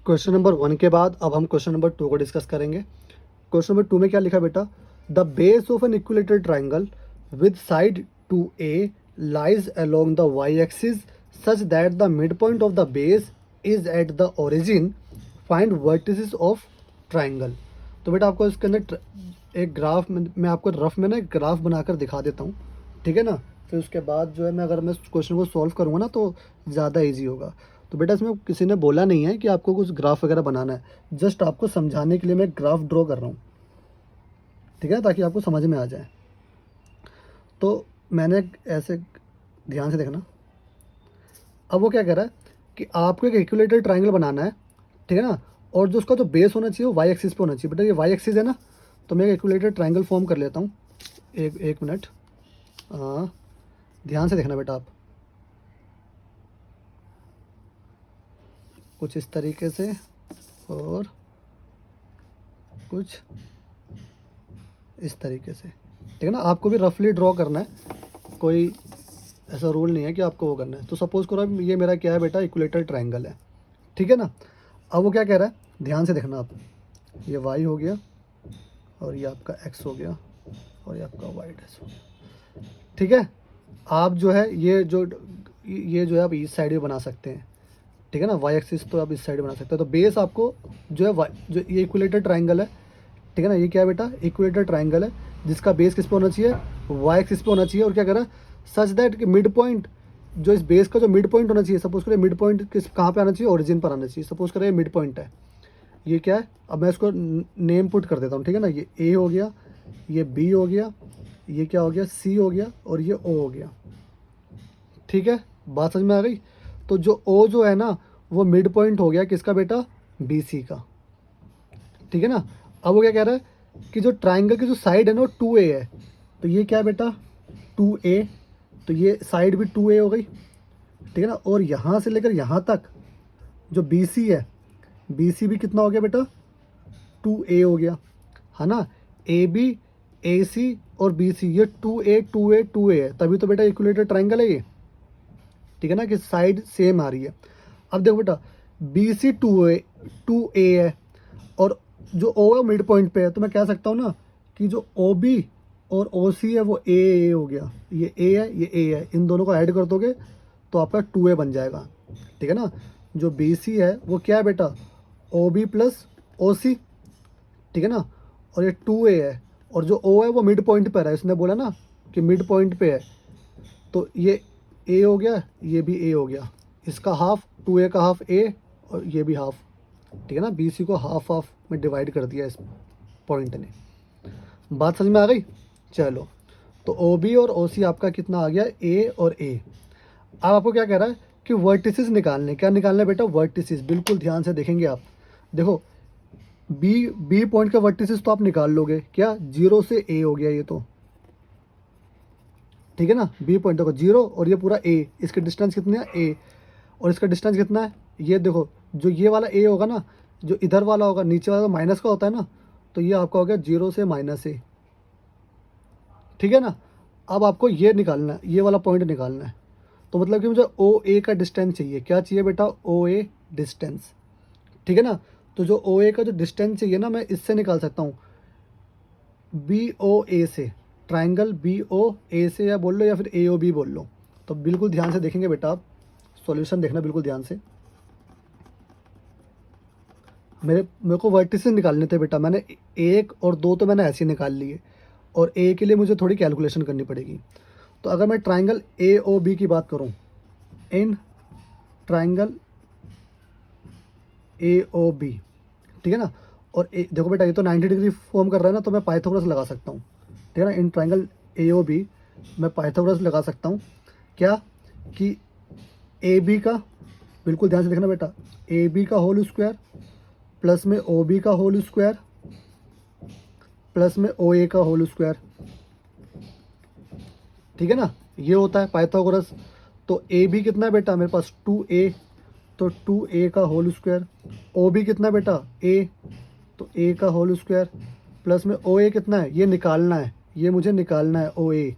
Question number 1 के बाद अब हम क्वेश्चन नंबर 2 को डिस्कस करेंगे। क्वेश्चन नंबर 2 में क्या लिखा बेटा, the base of an equilateral triangle with side two a lies along the y axis such that the mid point of the base is at the origin, find vertices of triangle. तो बेटा आपको इसके अंदर एक graph मैं आपको rough में ना एक ग्राफ बनाकर दिखा देता हूँ, ठीक है ना। फिर उसके बाद जो है मैं अगर मैं क्वेश्चन को सॉल्व करूँगा ना तो ज़्यादा ईजी होगा। तो बेटा इसमें किसी ने बोला नहीं है कि आपको कुछ ग्राफ वगैरह बनाना है, जस्ट आपको समझाने के लिए मैं ग्राफ ड्रॉ कर रहा हूँ, ठीक है, ताकि आपको समझ में आ जाए। तो मैंने ऐसे ध्यान से देखना। अब वो क्या कह रहा है कि आपको एक इक्विलेटरल ट्राइंगल बनाना है, ठीक है ना, और जो उसका जो बेस होना चाहिए वो वाई एक्सिस पे होना चाहिए। बेटा ये वाई एक्सिस है ना, तो मैं एक इक्विलेटरल ट्राइंगल फॉर्म कर लेता हूँ। एक मिनट, हाँ ध्यान से देखना बेटा आप। कुछ इस तरीके से और कुछ इस तरीके से, ठीक है ना। आपको भी रफली ड्रॉ करना है, कोई ऐसा रूल नहीं है कि आपको वो करना है। तो सपोज करो अब ये मेरा क्या है बेटा, इक्विलेटरल ट्राइंगल है, ठीक है ना। अब वो क्या कह रहा है, ध्यान से देखना आप। ये वाई हो गया और ये आपका एक्स हो गया और ये आपका वाई डैश हो गया, ठीक है। आप जो है ये जो है आप इस साइड भी बना सकते हैं, ठीक है ना। वाई एक्सिस तो आप इस साइड बना सकते हैं। तो बेस आपको जो है जो ये इक्विलेटरल ट्राइंगल है, ठीक है ना, ये क्या है बेटा, इक्विलेटरल ट्राइंगल है जिसका बेस किस पे होना चाहिए, वाई एक्सिस पे होना चाहिए। और क्या कर रहा है, सच दैट कि मिड पॉइंट, जो इस बेस का जो मिड पॉइंट होना चाहिए, सपोज करें मिड पॉइंट किस कहाँ पे आना चाहिए, ओरिजिन पर आना चाहिए। सपोज करें मिड पॉइंट है, ये क्या है, अब मैं इसको नेम पुट कर देता हूँ, ठीक है ना। ये ए हो गया, ये बी हो गया, ये क्या हो गया, सी हो गया और ये ओ हो गया, ठीक है। बात समझ में आ गई। तो जो ओ जो है ना वो मिड पॉइंट हो गया किसका बेटा, बी सी का, ठीक है ना। अब वो क्या कह रहा है कि जो ट्राइंगल की जो साइड है ना वो 2A है। तो ये क्या है बेटा, 2A, तो ये साइड भी 2A हो गई, ठीक है ना। और यहाँ से लेकर यहाँ तक जो BC है, BC भी कितना हो गया बेटा, 2A हो गया, है ना। AB, AC और BC ये 2A 2A 2A है, तभी तो बेटा इक्विलेटरल ट्राइंगल है ये, ठीक है ना, कि साइड सेम आ रही है। अब देखो बेटा, BC 2A है और जो O है मिड पॉइंट पे है, तो मैं कह सकता हूँ ना कि जो OB और OC है वो A हो गया। ये A है, ये A है, इन दोनों को ऐड कर दोगे तो आपका 2A बन जाएगा, ठीक है ना। जो BC है वो क्या है बेटा, OB प्लस OC, ठीक है ना। और ये 2A है और जो O है वो मिड पॉइंट पर है, इसने बोला ना कि मिड पॉइंट पे है, तो ये A हो गया, ये भी A हो गया, इसका हाफ 2A का हाफ A और ये भी हाफ, ठीक है ना। BC को हाफ हाफ में डिवाइड कर दिया इस पॉइंट ने। बात समझ में आ गई। चलो, तो OB और OC आपका कितना आ गया, A और A। अब आपको क्या कह रहा है कि वर्टिसेस निकालने, क्या निकालना है बेटा, वर्टिसेस। बिल्कुल ध्यान से देखेंगे आप। देखो बी पॉइंट का वर्टिसेस तो आप निकाल लोगे, क्या 0 से A हो गया ये तो, ठीक है ना। बी पॉइंट देखो 0 और ये पूरा A, इसके डिस्टेंस कितने है A, और इसका डिस्टेंस कितना है, ये देखो जो ये वाला A होगा ना, जो इधर वाला होगा नीचे वाला माइनस का होता है ना, तो ये आपका हो गया 0 से -A, ठीक है ना। अब आपको ये निकालना है, ये वाला पॉइंट निकालना है। तो मतलब कि मुझे OA का डिस्टेंस चाहिए, क्या चाहिए बेटा, OA डिस्टेंस, ठीक है ना। तो जो OA का जो डिस्टेंस चाहिए ना, मैं इससे निकाल सकता हूँ, BOA से, ट्राइंगल BOA से, या बोल लो या फिर AOB बोल लो। तो बिल्कुल ध्यान से देखेंगे बेटा आप, सॉल्यूशन देखना बिल्कुल ध्यान से। मेरे को वर्टिसेस निकालने थे बेटा, मैंने 1 और 2 तो मैंने ऐसे ही निकाल लिए, और A के लिए मुझे थोड़ी कैलकुलेशन करनी पड़ेगी। तो अगर मैं ट्राइंगल AOB की बात करूं, इन ट्राइंगल AOB, ठीक है ना। और देखो बेटा ये तो 90 डिग्री फॉर्म कर रहा है ना, तो मैं पाइथागोरस लगा सकता हूँ, ठीक है ना। इन ट्राइंगल AOB मैं पाइथागोरस लगा सकता हूँ, क्या कि AB का, बिल्कुल ध्यान से देखना बेटा, AB का होल स्क्वायर प्लस में OB का होल स्क्वायर प्लस में OA का होल स्क्वायर, ठीक है ना, ये होता है पाइथागोरस। तो AB कितना है बेटा मेरे पास 2A, तो 2A का होल स्क्वायर, OB कितना है बेटा A, तो A का होल स्क्वायर प्लस में OA कितना है, ये निकालना है, ये मुझे निकालना है OA,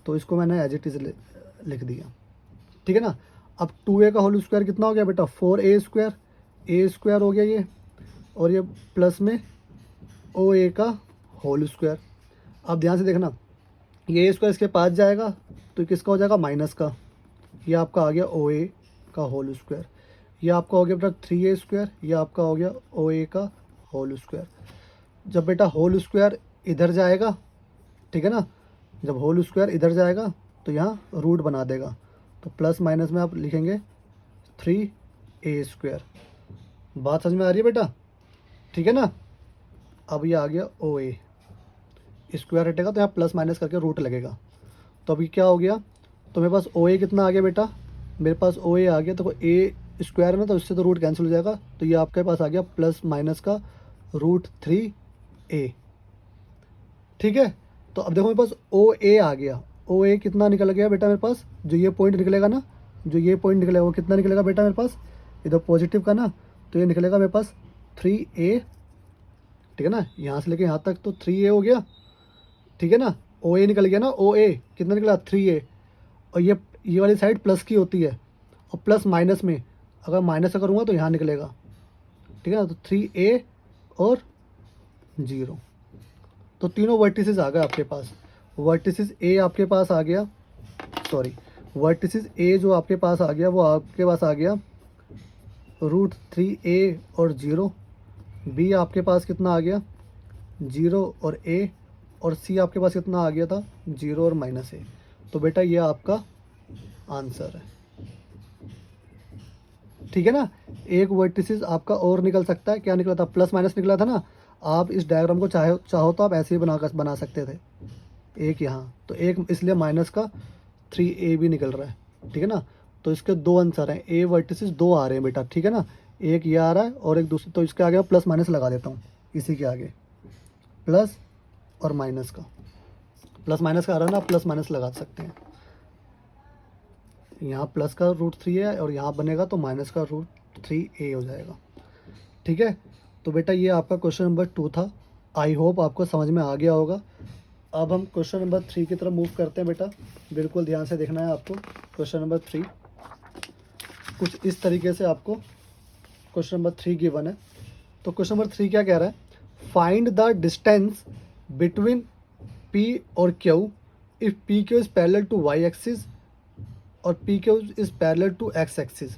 तो इसको मैंने एज इट इज़ लिख दिया, ठीक है ना। अब 2A का होल स्क्वायर कितना हो गया बेटा 4A स्क्वायर, ए स्क्वायर हो गया ये, और ये प्लस में ओ ए का होल स्क्वायर। अब ध्यान से देखना, ये ए स्क्वायर इसके पास जाएगा तो ये किसका हो जाएगा, माइनस का। ये आपका आ गया ओ ए का होल स्क्वायर। ये आपका हो गया बेटा 3a स्क्वायर, ये आपका हो गया ओ ए का होल स्क्वायर। जब बेटा होल स्क्वायर इधर जाएगा, ठीक है ना, जब होल स्क्वायर इधर जाएगा तो यहाँ रूट बना देगा, तो प्लस माइनस में आप लिखेंगे 3a स्क्वायर। बात समझ में आ रही है बेटा, ठीक है ना। अब ये आ गया ओ ए, स्क्वायर हटेगा तो यहाँ प्लस माइनस करके रूट लगेगा। तो अभी क्या हो गया, तो मेरे पास ओ ए कितना आ गया बेटा, मेरे पास ओ ए आ गया, तो ए स्क्वायर है ना, तो इससे तो रूट कैंसिल हो जाएगा, तो ये आपके पास आ गया प्लस माइनस का √3a। ठीक है, तो अब देखो मेरे पास ओ ए आ गया, ओ ए कितना निकल गया बेटा मेरे पास, जो ये पॉइंट निकलेगा ना, जो ये पॉइंट निकलेगा वो कितना निकलेगा बेटा मेरे पास, इधर पॉजिटिव का ना, तो ये निकलेगा मेरे पास 3a। ठीक है ना, यहाँ से लेके यहाँ तक तो 3a हो गया, ठीक है ना। ओ ए निकल गया ना, ओ ए कितना निकला 3a, और ये वाली साइड प्लस की होती है, और प्लस माइनस में अगर माइनस करूँगा तो यहाँ निकलेगा, ठीक है ना। तो 3a और 0, तो तीनों वर्टिसेस आ गए आपके पास। वर्टिसेस ए आपके पास आ गया, सॉरी, वर्टिसेस ए जो आपके पास आ गया वो आपके पास आ गया √3a और 0। बी आपके पास कितना आ गया 0 और a, और सी आपके पास कितना आ गया था 0 और -a। तो बेटा ये आपका आंसर है, ठीक है ना। एक वर्टिसेस आपका और निकल सकता है, क्या निकला था, प्लस माइनस निकला था ना। आप इस डायग्राम को चाहो तो आप ऐसे ही बना सकते थे, एक यहाँ, तो एक इसलिए माइनस का 3a भी निकल रहा है, ठीक है ना। तो इसके दो आंसर हैं, ए वर्टिसेस दो आ रहे हैं बेटा, ठीक है ना। एक ये आ रहा है और एक दूसरे, तो इसके आगे प्लस माइनस लगा देता हूँ, इसी के आगे प्लस और माइनस का, प्लस माइनस का आ रहा है ना, आप प्लस माइनस लगा सकते हैं। यहाँ प्लस का √3 है और यहाँ बनेगा तो माइनस का √3a हो जाएगा, ठीक है। तो बेटा ये आपका क्वेश्चन नंबर 2 था। आई होप आपको समझ में आ गया होगा। अब हम क्वेश्चन नंबर 3 की तरफ मूव करते हैं बेटा, बिल्कुल ध्यान से देखना है आपको। क्वेश्चन नंबर 3 कुछ इस तरीके से आपको क्वेश्चन नंबर 3 गिवन है। तो क्वेश्चन नंबर 3 क्या कह रहा है, find the distance between P और Q if PQ is parallel to y axis और PQ is parallel to x axis.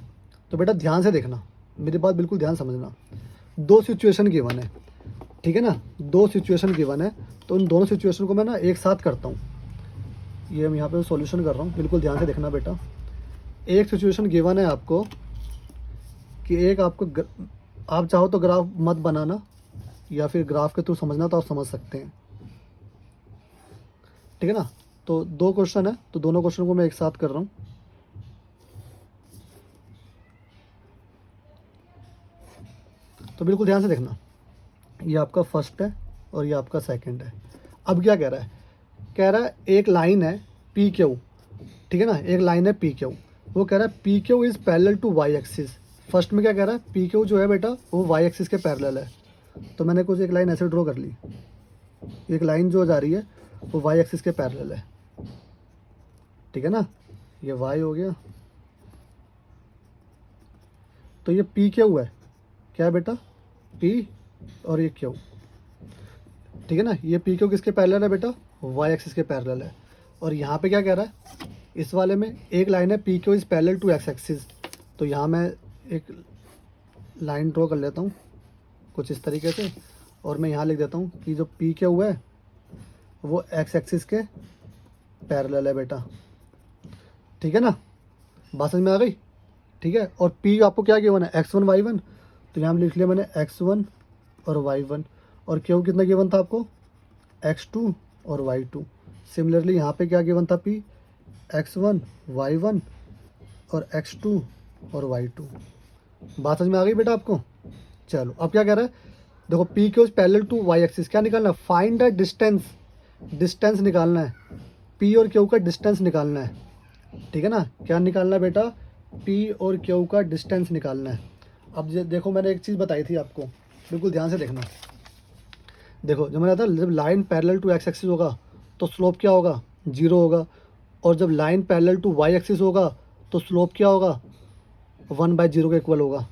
तो बेटा ध्यान से देखना, मेरी बात बिल्कुल ध्यान समझना। दो सिचुएशन गिवन है, ठीक है ना, दो सिचुएशन गिवन है, तो उन दोनों सिचुएशन को मैं ना एक साथ करता हूँ। ये मैं यहाँ पे सॉल्यूशन कर रहा हूँ, बिल्कुल ध्यान से देखना बेटा। एक सिचुएशन गिवन है आपको कि एक आपको आप चाहो तो ग्राफ मत बनाना, या फिर ग्राफ के थ्रू समझना तो आप समझ सकते हैं, ठीक है ना। तो दो क्वेश्चन है, तो दोनों क्वेश्चन को मैं एक साथ कर रहा हूँ। तो बिल्कुल ध्यान से देखना, ये आपका फर्स्ट है और ये आपका सेकंड है। अब क्या कह रहा है, कह रहा है एक लाइन है PQ, ठीक है ना, एक लाइन है PQ, वो कह रहा है PQ is parallel to y axis. First में क्या कह रहा है, PQ जो है बेटा वो y एक्सिस के पैरेलल है। तो मैंने कुछ एक लाइन ऐसे ड्रॉ कर ली, एक लाइन जो जा रही है वो y एक्सिस के पैरेलल है, ठीक है ना। ये y हो गया, तो ये PQ है, क्या है बेटा P और ये Q, ठीक है ना। ये PQ किसके पैरेलल है बेटा, y एक्सिस के पैरेलल है। और यहाँ पे क्या कह रहा है, इस वाले में एक लाइन है PQ is parallel to x axis. तो यहाँ मैं एक लाइन ड्रॉ कर लेता हूँ कुछ इस तरीके से, और मैं यहाँ लिख देता हूँ कि जो PQ है वो x एक्सिस के पैरेलल है बेटा, ठीक है ना। बात समझ में आ गई, ठीक है। और P आपको क्या गिवन है, x1 y1, तो यहाँ लिख लिया मैंने x1 और y1। और Q कितना गिवन था आपको, x2 और y2। सिमिलरली यहाँ पे क्या गिवन था, P x1 y1 और x2 और y2। बात समझ में आ गई बेटा आपको। चलो अब क्या कह रहा है, देखो PQ is parallel to y axis, क्या निकालना है, फाइंड द डिस्टेंस, डिस्टेंस निकालना है, P और Q का डिस्टेंस निकालना है, ठीक है ना। क्या निकालना है बेटा, P और Q का डिस्टेंस निकालना है। अब देखो मैंने एक चीज़ बताई थी आपको, बिल्कुल ध्यान से देखना। देखो जब मैंने कहा था जब line parallel to x axis होगा तो स्लोप क्या होगा, 0 होगा, और जब line parallel to y axis होगा तो स्लोप क्या होगा, 1/0 के इक्वल होगा।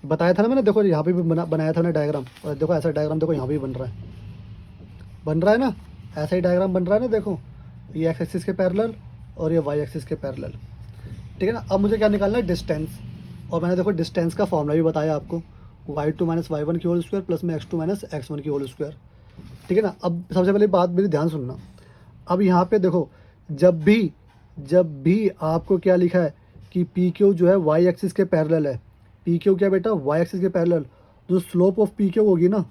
बताया था ना मैंने, देखो यहाँ पे भी बनाया था मैंने डायग्राम, और देखो ऐसा डायग्राम देखो यहाँ भी बन रहा है ना, ऐसा ही डायग्राम बन रहा है ना, देखो ये एक्स एक्सिस के पैरेलल और ये वाई एक्सिस के पैरेलल। ठीक है ना। अब मुझे क्या निकालना है, डिस्टेंस। और मैंने देखो डिस्टेंस का फॉर्मूला भी बताया आपको, y2 माइनस y1 की होल स्क्वायर प्लस में x2 माइनस x1 की होल स्क्वायर। ठीक है ना। अब सबसे पहले बात मेरी ध्यान सुनना, अब यहाँ पे देखो जब भी आपको क्या लिखा है कि पी क्यू जो है वाई एक्सिस के पैरेलल है, पी क्यू क्या बेटा, वाई एक्सिस के पैरेलल, जो स्लोप ऑफ पी क्यू होगी ना,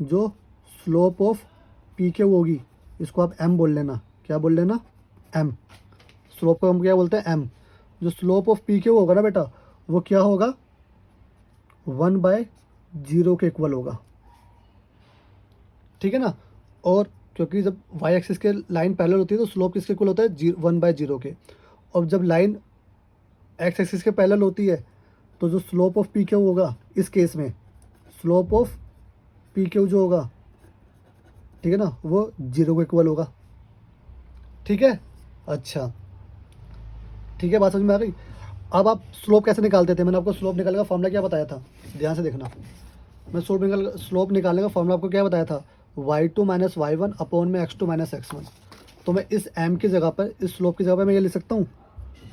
जो स्लोप ऑफ पी क्यू होगी, इसको आप एम बोल लेना। क्या बोल लेना, एम। स्लोप को हम क्या बोलते हैं, एम। जो स्लोप ऑफ पी क्यू होगा ना बेटा, वो क्या होगा, 1/0 के इक्वल होगा। ठीक है ना। और क्योंकि जब वाई एक्सिस के लाइन पैरेलल होती है तो स्लोप किसके इक्वल होता है, 1/0 के। और जब लाइन एक्स एक्सिस के पैरेलल होती है तो जो स्लोप ऑफ पी क्यू होगा, इस केस में स्लोप ऑफ पी क्यू जो होगा, ठीक है ना, वो 0 के इक्वल होगा। ठीक है, अच्छा ठीक है, बात समझ में आ गई। अब आप स्लोप कैसे निकालते थे, मैंने आपको स्लोप निकालने का फॉर्मूला क्या बताया था, ध्यान से देखना। मैं स्लोप निकालने का फॉर्मूला आपको क्या बताया था, y2 माइनस y1 अपॉन में x2 माइनस x1। तो मैं इस m की जगह पर, इस स्लोप की जगह पर मैं ये लिख सकता हूँ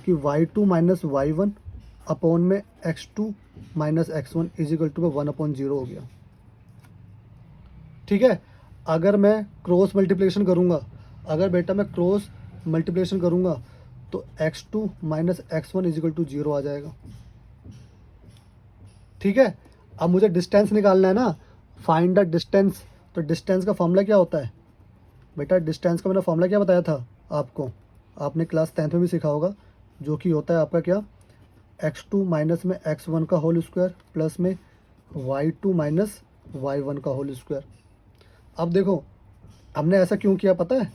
कि y2 माइनस y1 अपॉन में x2 minus x1 is equal to 1/0 हो गया। ठीक है। अगर मैं क्रॉस मल्टीप्लिकेशन करूँगा, अगर बेटा मैं क्रॉस मल्टीप्लिकेशन करूँगा तो x2 minus x1 is equal to 0 आ जाएगा। ठीक है। अब मुझे डिस्टेंस निकालना है ना, फाइंड द डिस्टेंस। तो डिस्टेंस का फॉर्मूला क्या होता है बेटा, डिस्टेंस का मैंने फॉर्मूला क्या बताया था आपको, आपने क्लास 10th में भी सीखा होगा, जो कि होता है आपका क्या, x2 माइनस में x1 का होल स्क्वायर प्लस में y2 माइनस y1 का होल स्क्वायर। अब देखो हमने ऐसा क्यों किया पता है,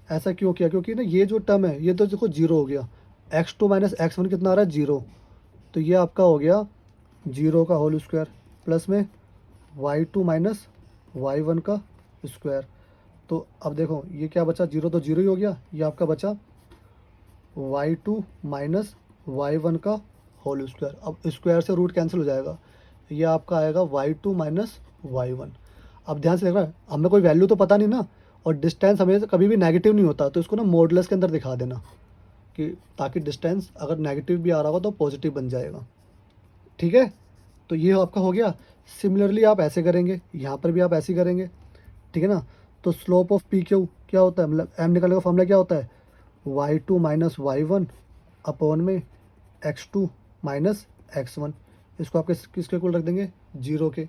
ऐसा क्यों किया, क्योंकि ना ये जो टर्म है ये तो देखो 0 हो गया, x2 माइनस x1 कितना आ रहा है, 0। तो ये आपका हो गया 0 का होल स्क्वायर प्लस में y2 माइनस y1 का स्क्वायर। तो अब देखो ये क्या बचा, 0 तो 0 ही हो गया, ये आपका बचा y2 माइनस y1 का होल स्क्वायर। अब स्क्वायर से रूट कैंसिल हो जाएगा, ये आपका आएगा y2 माइनस y1। अब ध्यान से देखना, हमें कोई वैल्यू तो पता नहीं ना, और डिस्टेंस हमें कभी भी नेगेटिव नहीं होता, तो इसको ना मॉडुलस के अंदर दिखा देना, कि ताकि डिस्टेंस अगर नेगेटिव भी आ रहा होगा तो पॉजिटिव बन जाएगा। ठीक है। तो ये आपका हो गया। सिमिलरली आप ऐसे करेंगे, यहाँ पर भी आप ऐसे ही करेंगे। ठीक है ना। तो स्लोप ऑफ पी क्यू क्या होता है, मतलब एम निकालने का फॉर्मूला क्या होता है, y2 माइनस y1 अपॉन में x2 माइनस x1। इसको आप किसके इक्वल रख देंगे, 0 के।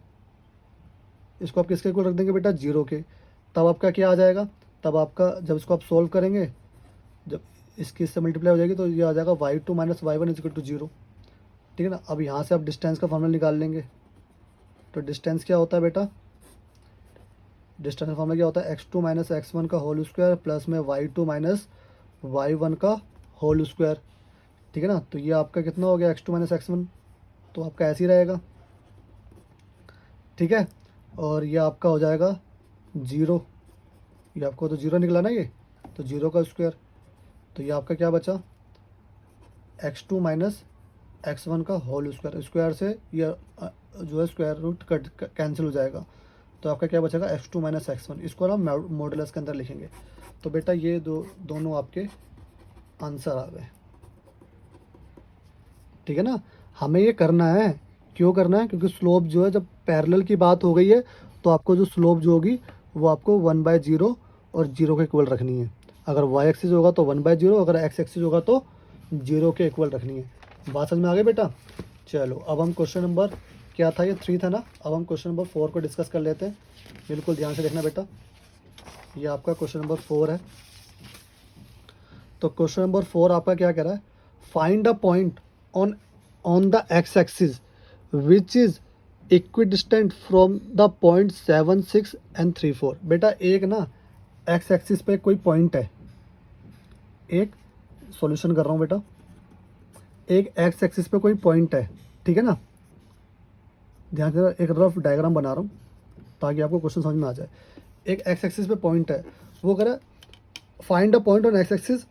इसको आप किसके इक्वल रख देंगे बेटा, 0 के। तब आपका क्या आ जाएगा, तब आपका जब इसको आप सोल्व करेंगे, जब इसकी इससे मल्टीप्लाई हो जाएगी तो ये आ जाएगा y2 minus y1 is equal to 0। ठीक है ना। अब यहाँ से आप डिस्टेंस का फॉर्मूला निकाल लेंगे। तो डिस्टेंस क्या होता है बेटा, डिस्टेंस का फॉर्मूला क्या होता है, x2 माइनस x1 का होल स्क्वायर प्लस में y2 माइनस y1 का होल स्क्वायर। ठीक है ना। तो ये आपका कितना हो गया, x2 माइनस x1, तो आपका ऐसे ही रहेगा। ठीक है। और ये आपका हो जाएगा 0, ये आपको तो 0 निकला ना, ये तो 0 का स्क्वायर। तो ये आपका क्या बचा, x2 माइनस x1 का होल स्क्वायर। स्क्वायर से ये जो है स्क्वायर रूट कट कैंसिल हो जाएगा, तो आपका क्या बचेगा, x2 माइनस x1। इसको ना मॉडुलस के अंदर लिखेंगे। तो बेटा ये दोनों आपके आंसर आ गए। ठीक है ना। हमें ये करना है, क्यों करना है, क्योंकि स्लोप जो है, जब पैरेलल की बात हो गई है तो आपको जो स्लोप जो होगी वो आपको 1/0 और 0 के इक्वल रखनी है। अगर y एक्सिस होगा तो 1/0, अगर x एक्सिस होगा तो 0 के इक्वल रखनी है। बात समझ में आ गई बेटा। चलो अब हम क्वेश्चन नंबर क्या था, ये 3 था ना, अब हम क्वेश्चन नंबर 4 को डिस्कस कर लेते हैं। बिल्कुल ध्यान से देखना बेटा, ये आपका क्वेश्चन नंबर 4 है। तो क्वेश्चन नंबर 4 आपका क्या कह रहा है, find a point on the x axis which is equidistant from the point 7, 6 and 3, 4। बेटा एक ना एक्स एक्सिस पे कोई पॉइंट है, एक सॉल्यूशन कर रहा हूँ बेटा, एक एक्स एक्सिस पे कोई पॉइंट है। ठीक है ना। ध्यान से एक रफ डायग्राम बना रहा हूँ ताकि आपको क्वेश्चन समझ में आ जाए। एक एक्स एक्सिस पे पॉइंट है, वो कह रहा है find a point on x axis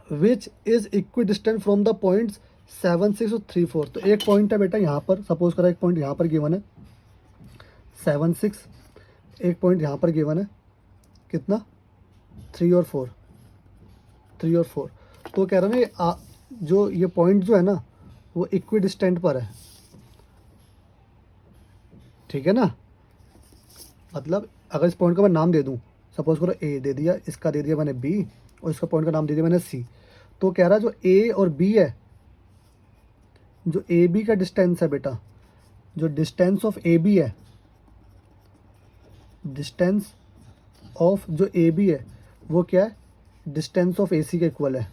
which is equidistant from the points 7 6 और 3 4। तो एक पॉइंट है बेटा यहाँ पर, सपोज करा एक पॉइंट यहाँ पर गिवन है 7 6, एक पॉइंट यहाँ पर गिवन है कितना 3 और 4, 3 और 4। तो कह रहा है ना जो ये पॉइंट जो है ना वो इक्वी डिस्टेंट पर है, ठीक है ना। मतलब अगर इस पॉइंट का मैं नाम दे दूँ, सपोज करो ए दे दिया, इसका दे दिया मैंने बी, और इसका पॉइंट का नाम दे दिया मैंने सी। तो कह रहा है जो ए और बी है, जो ए बी का डिस्टेंस है बेटा, जो डिस्टेंस ऑफ ए बी है, डिस्टेंस ऑफ जो ए बी है वो क्या है, डिस्टेंस ऑफ ए सी के इक्वल है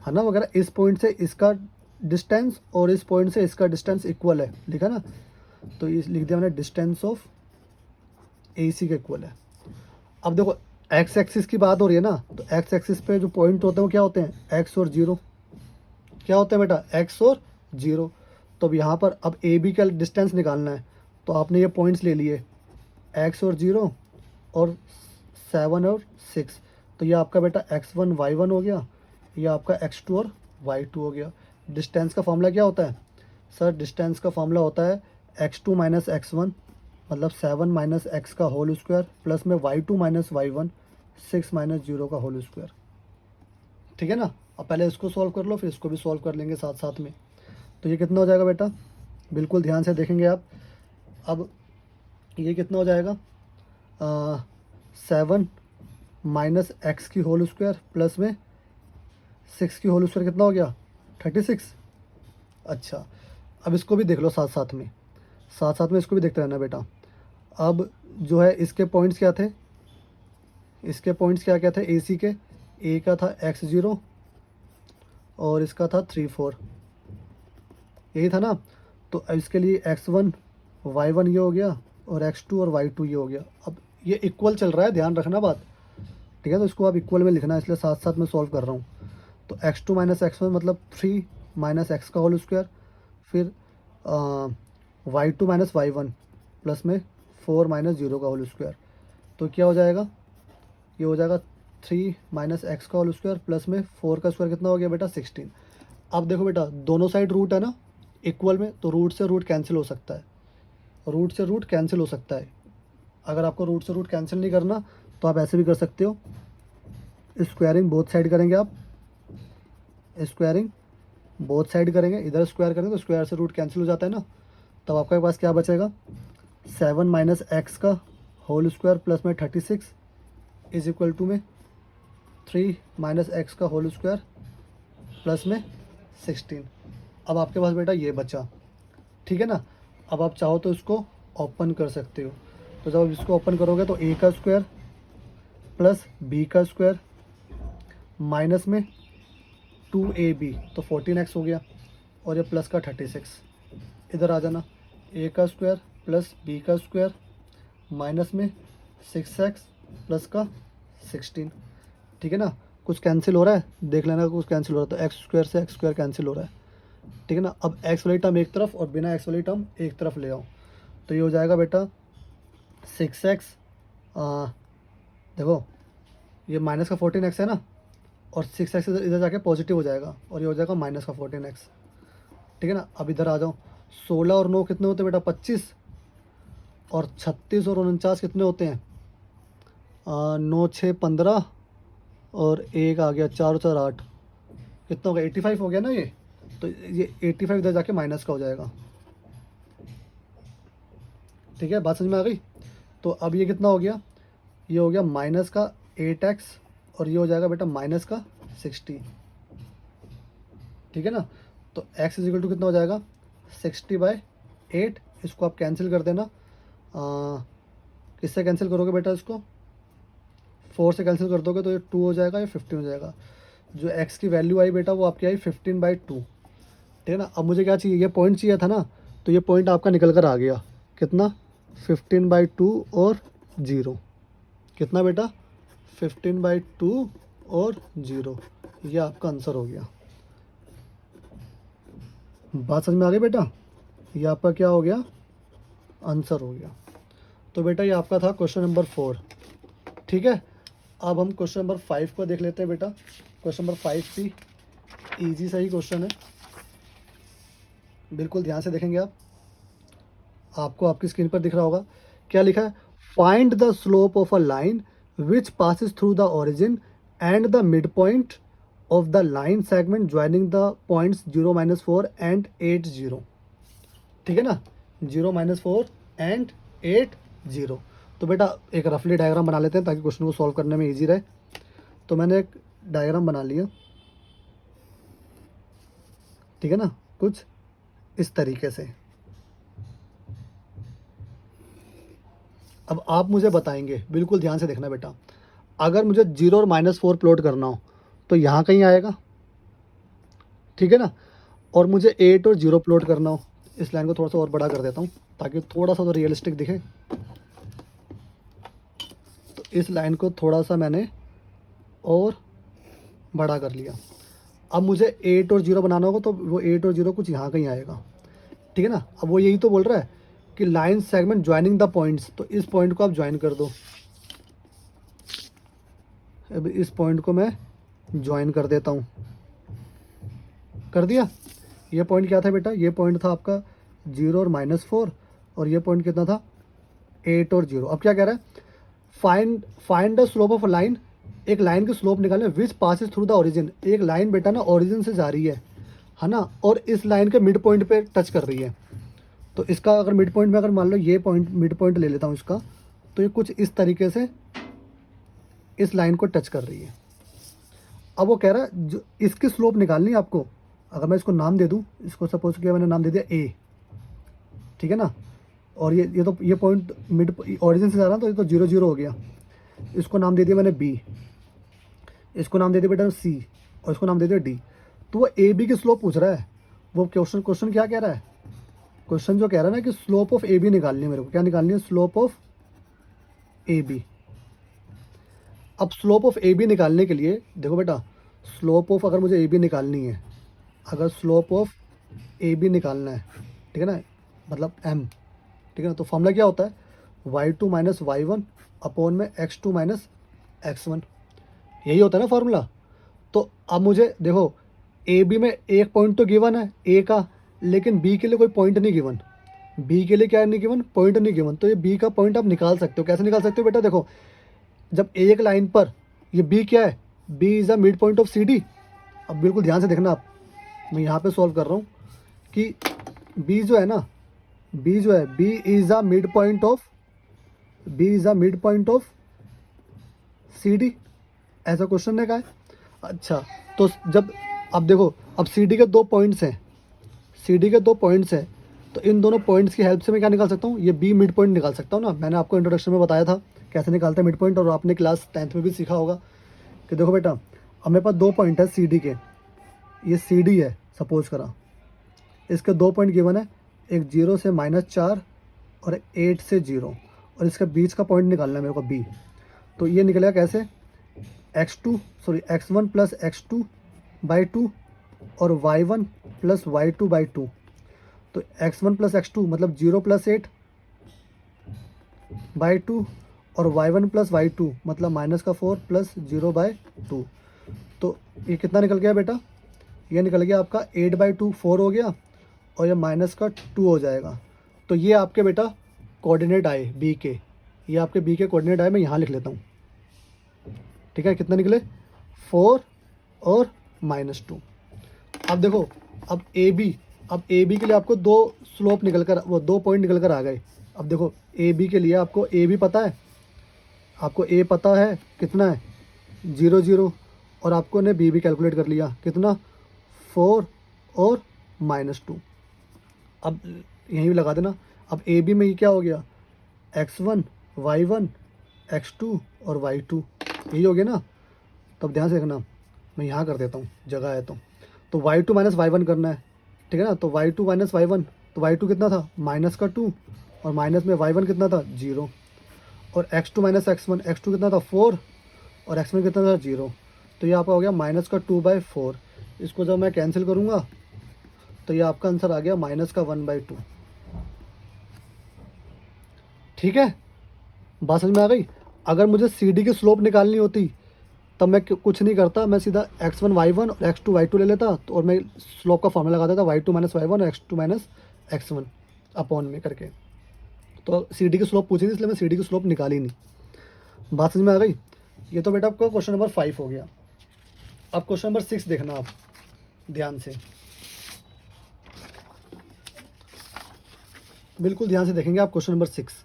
ना वगैरह। इस पॉइंट से इसका डिस्टेंस और इस पॉइंट से इसका डिस्टेंस इक्वल है, लिखा ना। तो ये लिख दिया मैंने डिस्टेंस ऑफ ए सी के इक्वल है। अब देखो एक्स एक्सिस की बात हो रही है ना, तो एक्स एक्सिस पे जो पॉइंट होते हैं वो क्या होते हैं, एक्स और जीरो। क्या होते हैं बेटा, एक्स और जीरो। तो अब यहाँ पर अब ए बी का डिस्टेंस निकालना है, तो आपने ये पॉइंट्स ले लिए एक्स और जीरो और 7 और 6। तो ये आपका बेटा x1 y1 हो गया, ये आपका x2 और y2 हो गया। डिस्टेंस का फॉर्मूला क्या होता है सर, डिस्टेंस का फॉर्मूला होता है x2 माइनस x1 मतलब 7 माइनस एक्स का होल स्क्वायर प्लस में y2 माइनस y1 6 माइनस 0 का होल स्क्वायर, ठीक है ना। अब पहले इसको सॉल्व कर लो, फिर इसको भी सॉल्व कर लेंगे साथ साथ में। तो ये कितना हो जाएगा बेटा, बिल्कुल ध्यान से देखेंगे आप। अब ये कितना हो जाएगा, 7 माइनस एक्स की होल स्क्वायर प्लस में 6 की होल स्क्वायर कितना हो गया 36। अच्छा अब इसको भी देख लो साथ साथ में, साथ साथ में इसको भी देखते रहना बेटा। अब जो है इसके पॉइंट्स क्या थे, इसके पॉइंट्स क्या क्या थे ए सी के, ए का था x0 और इसका था 3 4, यही था ना। तो अब इसके लिए x1 y1 ये हो गया और x2 और y2 ये हो गया। अब ये इक्वल चल रहा है, ध्यान रखना बात, ठीक है। तो इसको आप इक्वल में लिखना है, इसलिए साथ साथ में सॉल्व कर रहा हूँ। तो x2 माइनस x1 मतलब 3 माइनस एक्स का होल स्क्वायर, फिर y2 माइनस y1 प्लस में 4 माइनस 0 का होल स्क्वायर। तो क्या हो जाएगा, ये हो जाएगा 3 माइनस एक्स का होल स्क्वायर प्लस में 4 का स्क्वायर कितना हो गया बेटा 16। अब देखो बेटा दोनों साइड रूट है ना इक्वल में, तो रूट से रूट कैंसिल हो सकता है, रूट से रूट कैंसिल हो सकता है। अगर आपको रूट से रूट कैंसिल नहीं करना तो आप ऐसे भी कर सकते हो, स्क्वायरिंग बोथ साइड करेंगे आप, स्क्वायरिंग बोथ साइड करेंगे, इधर स्क्वायर करेंगे तो स्क्वायर से रूट कैंसिल हो जाता है ना। तब आपके पास क्या बचेगा 7 माइनस एक्स का होल स्क्वायर प्लस में 36 इज इक्वल टू में 3 माइनस एक्स का होल स्क्वायर प्लस में 16। अब आपके पास बेटा ये बचा, ठीक है ना। अब आप चाहो तो इसको ओपन कर सकते हो। तो जब आप इसको ओपन करोगे तो a का स्क्वायर प्लस b का स्क्वायर माइनस में 2ab तो 14x हो गया, और ये प्लस का 36। इधर आ जाना, a का स्क्वायर प्लस b का स्क्वायर माइनस में 6x प्लस का 16, ठीक है ना। कुछ कैंसिल हो रहा है, देख लेना कुछ कैंसिल हो रहा है, तो एक्स स्क्वायर से एक्स स्क्वायर कैंसिल हो रहा है, ठीक है ना। अब एक्स वाली टर्म एक तरफ और बिना एक्स वाली टर्म एक तरफ ले आओ, तो ये हो जाएगा बेटा 6x, देखो ये माइनस का 14x है ना, और 6x इधर जाके पॉजिटिव हो जाएगा और ये हो जाएगा माइनस का 14x, ठीक है ना। अब इधर आ जाओ, 16 और 9 कितने होते हैं बेटा 25, और 36 और 49 कितने होते हैं 9 6 15 और एक आ गया 4 4 8, कितना हो गया 85 हो गया ना ये। तो ये 85 इधर जाके माइनस का हो जाएगा, ठीक है, बात समझ में आ गई। तो अब ये कितना हो गया, ये हो गया माइनस का 8x और ये हो जाएगा बेटा माइनस का 60, ठीक है ना। तो x इज इक्वल टू कितना हो जाएगा 60/8, इसको आप कैंसिल कर देना। किससे कैंसिल करोगे बेटा, इसको 4 से कैंसिल कर दोगे तो ये 2 हो जाएगा, ये 15 हो जाएगा। जो x की वैल्यू आई बेटा वो आपकी आई 15/2, ठीक है ना। अब मुझे क्या चाहिए, ये पॉइंट चाहिए था ना, तो ये पॉइंट आपका निकल कर आ गया कितना 15/2 और 0, कितना बेटा 15/2 और 0, ये आपका आंसर हो गया। बात समझ में आ गई बेटा, ये आपका क्या हो गया आंसर हो गया। तो बेटा ये आपका था क्वेश्चन नंबर 4, ठीक है। अब हम क्वेश्चन नंबर 5 को देख लेते हैं बेटा। क्वेश्चन नंबर 5 भी इजी सा ही क्वेश्चन है, बिल्कुल ध्यान से देखेंगे आप। आपको आपकी स्क्रीन पर दिख रहा होगा क्या लिखा है, find the slope of a line which passes through the origin and the mid point of the line segment joining the points 0-4 and 8 0। ठीक है ना, 0-4 एंड 8 0। तो बेटा एक रफली डायग्राम बना लेते हैं ताकि क्वेश्चन को सॉल्व करने में ईजी रहे। तो मैंने एक डायग्राम बना लिया, ठीक है ना, कुछ इस तरीके से। अब आप मुझे बताएंगे, बिल्कुल ध्यान से देखना बेटा, अगर मुझे 0 और -4 प्लॉट करना हो तो यहाँ कहीं आएगा, ठीक है ना, और मुझे 8 और 0 प्लॉट करना हो, इस लाइन को थोड़ा सा और बड़ा कर देता हूँ ताकि थोड़ा सा तो रियलिस्टिक दिखे। तो इस लाइन को थोड़ा सा मैंने और बड़ा कर लिया। अब मुझे 8 और 0 बनाना होगा तो वो 8 और 0 कुछ यहाँ कहीं आएगा, ठीक है ना। अब वो यही तो बोल रहा है कि line segment joining the points, तो इस पॉइंट को आप ज्वाइन कर दो। अब इस पॉइंट को मैं ज्वाइन कर देता हूँ, कर दिया। ये पॉइंट क्या था बेटा, ये पॉइंट था आपका 0 और -4, और ये पॉइंट कितना था 8 और 0। अब क्या कह रहा है, find the slope of a line, एक लाइन की स्लोप निकालना, which passes through the origin. एक लाइन बेटा ना ओरिजिन से जा रही है ना, और इस लाइन के मिड पॉइंट पे टच कर रही है। तो इसका अगर मिड पॉइंट में अगर मान लो ये पॉइंट मिड पॉइंट ले लेता हूँ इसका, तो ये कुछ इस तरीके से इस लाइन को टच कर रही है। अब वो कह रहा है जो इसकी स्लोप निकालनी है आपको। अगर मैं इसको नाम दे दूँ, इसको सपोज किया मैंने नाम दे दिया ए, ठीक है ना, और ये पॉइंट मिड ओरिजिन से जा रहा है तो ये तो 0 0 हो गया। इसको नाम दे दिया मैंने बी, इसको नाम दे दिया बेटा सी, और इसको नाम दे दिया डी। तो वो ए बी की स्लोप पूछ रहा है। वो क्वेश्चन क्या कह रहा है, क्वेश्चन जो कह रहा है ना कि स्लोप ऑफ ए बी निकालनी है मेरे को। क्या निकालनी है, स्लोप ऑफ ए बी। अब स्लोप ऑफ ए बी निकालने के लिए देखो बेटा, स्लोप ऑफ अगर मुझे ए बी निकालनी है, अगर स्लोप ऑफ ए बी निकालना है, ठीक है ना, मतलब एम, ठीक है ना, तो फॉर्मूला क्या होता है, y2 - y1 अपॉन में x2 - x1, यही होता है ना फार्मूला। तो अब मुझे देखो ए बी में एक पॉइंट तो गिवन है ए का, लेकिन बी के लिए कोई पॉइंट नहीं गिवन। बी के लिए क्या नहीं गिवन, पॉइंट नहीं गिवन। तो ये बी का पॉइंट आप निकाल सकते हो। कैसे निकाल सकते हो बेटा, देखो जब एक लाइन पर ये बी क्या है, B is a mid point of C D. अब बिल्कुल ध्यान से देखना आप, मैं यहाँ पे सॉल्व कर रहा हूँ कि बी जो है ना, बी जो है, B is a mid point of, B is a mid point of C D, ऐसा क्वेश्चन ने कहा है। अच्छा, तो जब अब देखो, अब सी डी के दो पॉइंट्स हैं, सी डी के दो पॉइंट्स हैं, तो इन दोनों पॉइंट्स की हेल्प से मैं क्या निकाल सकता हूँ, ये बी मिड पॉइंट निकाल सकता हूँ ना। मैंने आपको इंट्रोडक्शन में बताया था कैसे निकालते हैं मिड पॉइंट, और आपने क्लास 10th में भी सीखा होगा कि देखो बेटा, अब मेरे पास दो पॉइंट है सी डी के, ये सी डी है सपोज करा, इसके दो पॉइंट गिवन है, एक 0 से -4 और 8 से 0, और इसका बीच का पॉइंट निकालना है मेरे को बी। तो ये निकलेगा कैसे, x1 + x2/2 और y1 + y2/2। तो x1 + x2 मतलब 0 + 8/2, और y1 + y2 मतलब -4 + 0/2। तो ये कितना निकल गया बेटा, ये निकल गया आपका 8/2 4 हो गया, और ये -2 हो जाएगा। तो ये आपके बेटा कोऑर्डिनेट आए बी के, ये आपके बी के कोऑर्डिनेट आए। मैं यहाँ लिख लेता हूँ, ठीक है, कितना निकले 4 और -2। अब देखो, अब ए बी के लिए आपको दो स्लोप निकल कर, वो दो पॉइंट निकल कर आ गए। अब देखो ए बी के लिए आपको ए बी पता है, आपको ए पता है कितना है 0 0, और आपको ने बी भी कैलकुलेट कर लिया कितना 4 और -2। अब यहीं भी लगा देना। अब ए बी में ये क्या हो गया, x1 y1 x2 और y2, यही हो गया ना। तब ध्यान से देखना, मैं यहाँ कर देता हूँ, जगह है तो y2 - y1 करना है, ठीक है ना। तो y2 - y1, तो y2 कितना था -2, और माइनस में y1 कितना था 0, और x2 - x1 कितना था 4, और x1 कितना था 0। तो ये आपका हो गया -2/4। इसको जब मैं कैंसिल करूँगा तो ये आपका आंसर आ गया -1/2। ठीक है, बात समझ में आ गई। अगर मुझे सी डी की स्लोप निकालनी होती तब मैं कुछ नहीं करता, मैं सीधा x1 y1 और x2 y2 ले लेता, तो और मैं स्लोप का फॉर्मूला लगा देता y2 माइनस y1 और x2 माइनस x1 अपॉन में करके। तो सी डी की स्लोप पूछी थी, इसलिए मैं सी डी की स्लोप निकाली नहीं। बात समझ में आ गई? ये तो बेटा आपका क्वेश्चन नंबर 5 हो गया। अब क्वेश्चन नंबर 6 देखना आप ध्यान से, बिल्कुल ध्यान से देखेंगे आप क्वेश्चन नंबर 6।